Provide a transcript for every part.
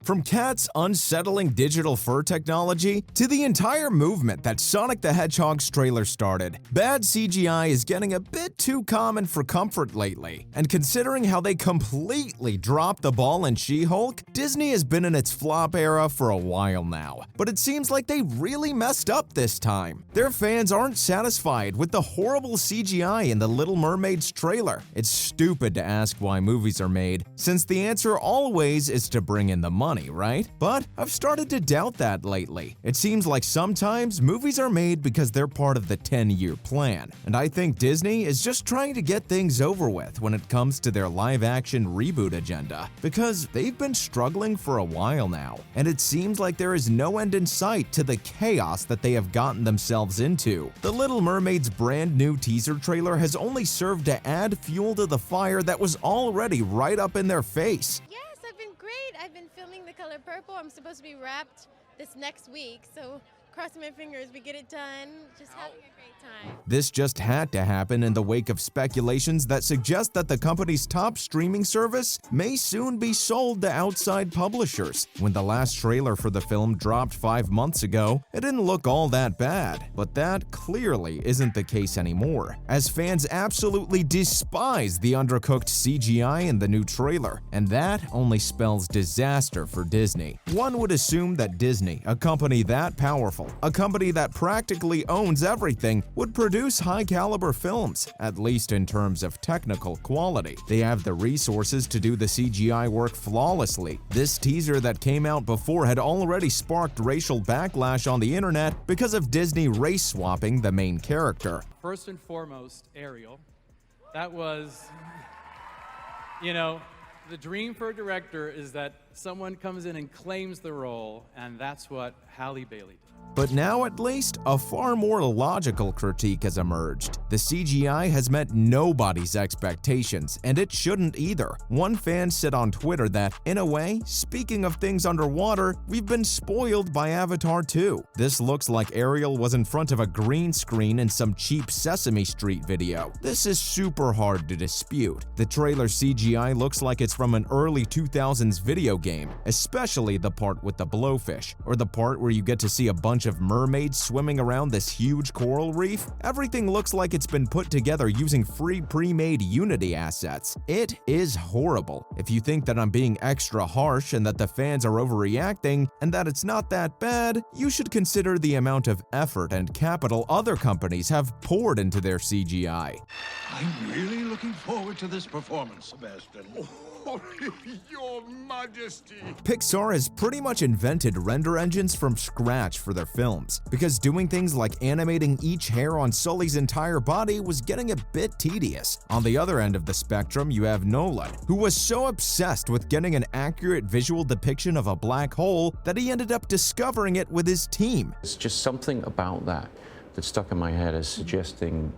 From Cat's unsettling digital fur technology to the entire movement that Sonic the Hedgehog's trailer started, bad CGI is getting a bit too common for comfort lately. And considering how they completely dropped the ball in She-Hulk, Disney has been in its flop era for a while now. But it seems like they really messed up this time. Their fans aren't satisfied with the horrible CGI in The Little Mermaid's trailer. It's stupid to ask why movies are made, since the answer always is to bring in the money, right? But I've started to doubt that lately. It seems like sometimes movies are made because they're part of the 10-year plan, and I think Disney is just trying to get things over with when it comes to their live-action reboot agenda, because they've been struggling for a while now, and it seems like there is no end in sight to the chaos that they have gotten themselves into. The Little Mermaid's brand new teaser trailer has only served to add fuel to the fire that was already right up in their face. Yes, I've been great. I've been filming The Color Purple. I'm supposed to be wrapped this next week, so crossing my fingers we get it done. Just having a great time. This just had to happen in the wake of speculations that suggest that the company's top streaming service may soon be sold to outside publishers. When the last trailer for the film dropped 5 months ago, it didn't look all that bad, but that clearly isn't the case anymore, as fans absolutely despise the undercooked CGI in the new trailer, and that only spells disaster for Disney. One would assume that Disney, a company that powerful, a company that practically owns everything, would produce high-caliber films, at least in terms of technical quality. They have the resources to do the CGI work flawlessly. This teaser that came out before had already sparked racial backlash on the internet because of Disney race-swapping the main character. First and foremost, Ariel. That was, the dream for a director is that someone comes in and claims the role, and that's what Halle Bailey did. But now, at least, a far more logical critique has emerged. The CGI has met nobody's expectations, and it shouldn't either. One fan said on Twitter that, in a way, speaking of things underwater, we've been spoiled by Avatar 2. This looks like Ariel was in front of a green screen in some cheap Sesame Street video. This is super hard to dispute. The trailer CGI looks like it's from an early 2000s video game, especially the part with the blowfish, or the part where you get to see a bunch of mermaids swimming around this huge coral reef. Everything looks like it's been put together using free pre-made Unity assets. It is horrible. If you think that I'm being extra harsh and that the fans are overreacting and that it's not that bad, you should consider the amount of effort and capital other companies have poured into their CGI. I'm really looking forward to this performance, Sebastian. Oh, Your Majesty! Pixar has pretty much invented render engines from scratch for their films, because doing things like animating each hair on Sully's entire body was getting a bit tedious. On the other end of the spectrum, you have Nolan, who was so obsessed with getting an accurate visual depiction of a black hole that he ended up discovering it with his team. It's just something about that stuck in my head as suggesting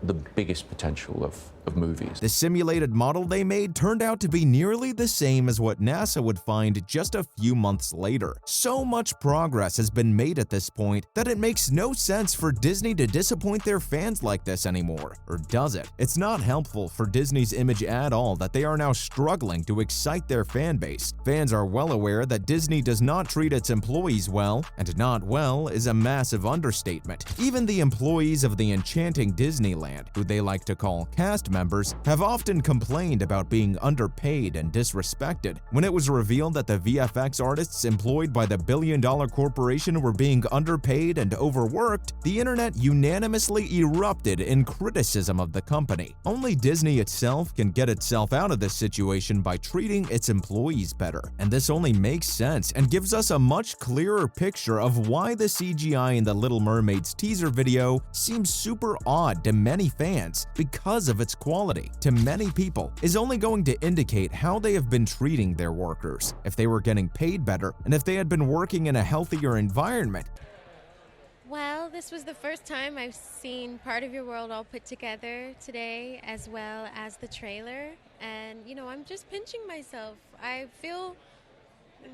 the biggest potential of movies. The simulated model they made turned out to be nearly the same as what NASA would find just a few months later. So much progress has been made at this point that it makes no sense for Disney to disappoint their fans like this anymore. Or does it? It's not helpful for Disney's image at all that they are now struggling to excite their fan base. Fans are well aware that Disney does not treat its employees well, and not well is a massive understatement. Even the employees of the enchanting Disneyland, who they like to call cast members, have often complained about being underpaid and disrespected. When it was revealed that the VFX artists employed by the billion-dollar corporation were being underpaid and overworked, the internet unanimously erupted in criticism of the company. Only Disney itself can get itself out of this situation by treating its employees better. And this only makes sense and gives us a much clearer picture of why the CGI in The Little Mermaid's teaser video seems super odd to many fans because of its quality. To many people, is only going to indicate how they have been treating their workers, if they were getting paid better, and if they had been working in a healthier environment. Well, this was the first time I've seen part of your world all put together today, as well as the trailer, and I'm just pinching myself. I feel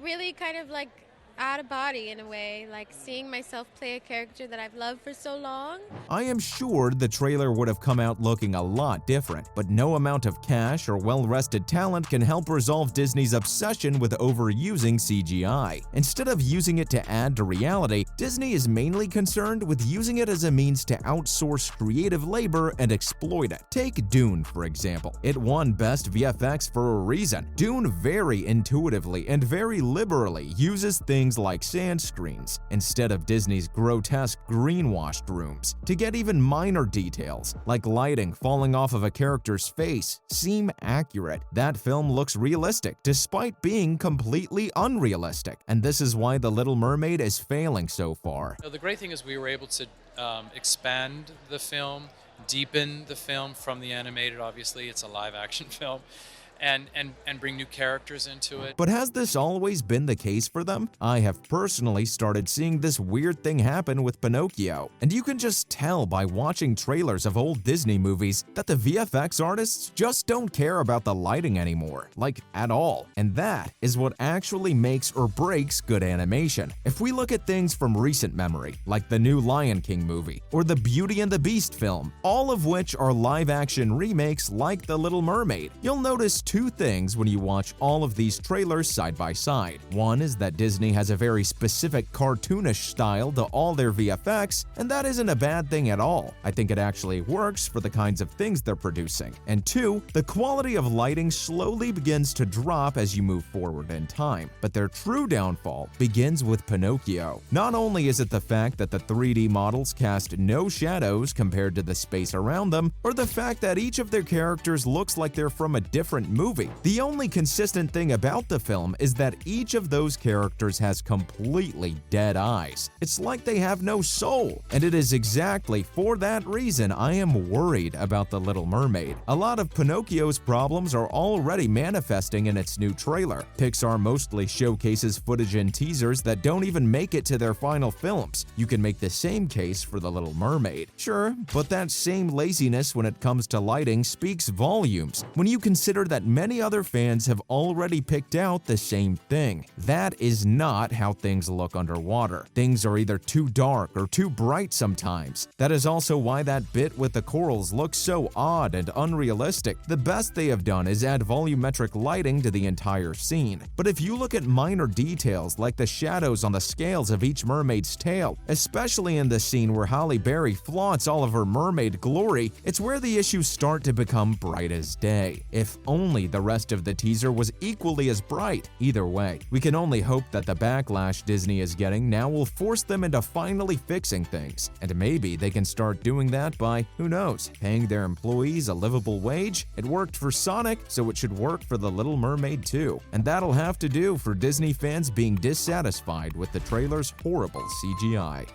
really kind of like out of body in a way, like seeing myself play a character that I've loved for so long. I am sure the trailer would have come out looking a lot different, but no amount of cash or well-rested talent can help resolve Disney's obsession with overusing CGI. Instead of using it to add to reality, Disney is mainly concerned with using it as a means to outsource creative labor and exploit it. Take Dune, for example. It won Best VFX for a reason. Dune very intuitively and very liberally uses things like sand screens instead of Disney's grotesque greenwashed rooms to get even minor details, like lighting falling off of a character's face, seem accurate. That film looks realistic despite being completely unrealistic, and this is why The Little Mermaid is failing so far. The great thing is we were able to expand the film, deepen the film from the animated. Obviously, it's a live action film. And bring new characters into it. But has this always been the case for them? I have personally started seeing this weird thing happen with Pinocchio, and you can just tell by watching trailers of old Disney movies that the VFX artists just don't care about the lighting anymore, like at all. And that is what actually makes or breaks good animation. If we look at things from recent memory, like the new Lion King movie or the Beauty and the Beast film, all of which are live-action remakes like The Little Mermaid, you'll notice two things when you watch all of these trailers side by side. One is that Disney has a very specific cartoonish style to all their VFX, and that isn't a bad thing at all. I think it actually works for the kinds of things they're producing. And two, the quality of lighting slowly begins to drop as you move forward in time. But their true downfall begins with Pinocchio. Not only is it the fact that the 3D models cast no shadows compared to the space around them, or the fact that each of their characters looks like they're from a different movie. The only consistent thing about the film is that each of those characters has completely dead eyes. It's like they have no soul. And it is exactly for that reason I am worried about The Little Mermaid. A lot of Pinocchio's problems are already manifesting in its new trailer. Pixar mostly showcases footage and teasers that don't even make it to their final films. You can make the same case for The Little Mermaid. Sure, but that same laziness when it comes to lighting speaks volumes when you consider that many other fans have already picked out the same thing. That is not how things look underwater. Things are either too dark or too bright sometimes. That is also why that bit with the corals looks so odd and unrealistic. The best they have done is add volumetric lighting to the entire scene. But if you look at minor details like the shadows on the scales of each mermaid's tail, especially in the scene where Halle Berry flaunts all of her mermaid glory, it's where the issues start to become bright as day. If only the rest of the teaser was equally as bright. Either way, we can only hope that the backlash Disney is getting now will force them into finally fixing things. And maybe they can start doing that by, who knows, paying their employees a livable wage? It worked for Sonic, so it should work for The Little Mermaid too. And that'll have to do for Disney fans being dissatisfied with the trailer's horrible CGI.